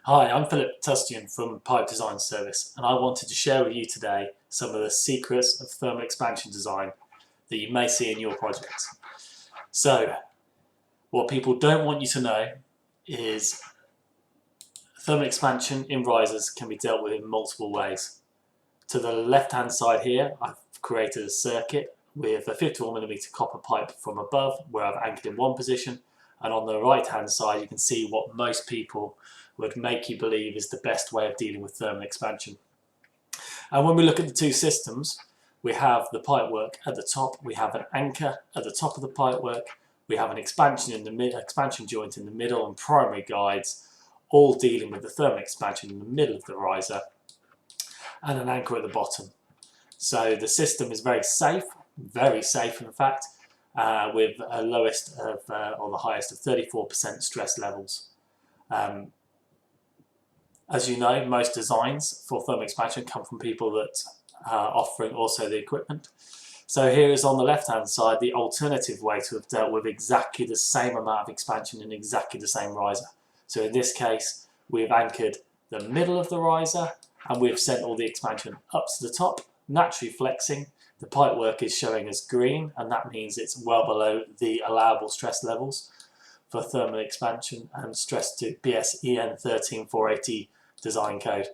Hi, I'm Philip Tustian from Pipe Design Service, and I wanted to share with you today some of the secrets of thermal expansion design that you may see in your projects. So, what people don't want you to know is thermal expansion in risers can be dealt with in multiple ways. To the left-hand side here, I've created a circuit with a 54mm copper pipe from above where I've anchored in one position, and on the right-hand side you can see what most people would make you believe is the best way of dealing with thermal expansion. And when we look at the two systems, we have the pipework at the top, we have an anchor at the top of the pipework, we have an expansion joint in the middle, and primary guides all dealing with the thermal expansion in the middle of the riser, and an anchor at the bottom. So the system is very safe in fact, with a lowest of, or the highest of 34% stress levels. As you know, most designs for thermal expansion come from people that are offering also the equipment. So here is on the left hand side the alternative way to have dealt with exactly the same amount of expansion in exactly the same riser. So in this case we've anchored the middle of the riser and we've sent all the expansion up to the top, naturally flexing. The pipework is showing as green, and that means it's well below the allowable stress levels for thermal expansion and stress to BS EN 13480 design code.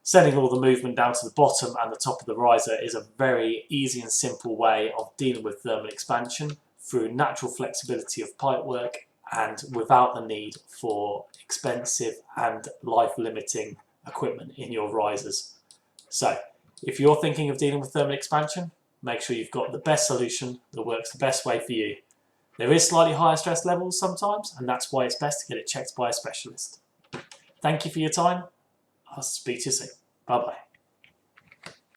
Sending all the movement down to the bottom and the top of the riser is a very easy and simple way of dealing with thermal expansion through natural flexibility of pipework and without the need for expensive and life-limiting equipment in your risers. So, if you're thinking of dealing with thermal expansion, make sure you've got the best solution that works the best way for you. There is slightly higher stress levels sometimes, and that's why it's best to get it checked by a specialist. Thank you for your time. I'll speak to you soon. Bye bye.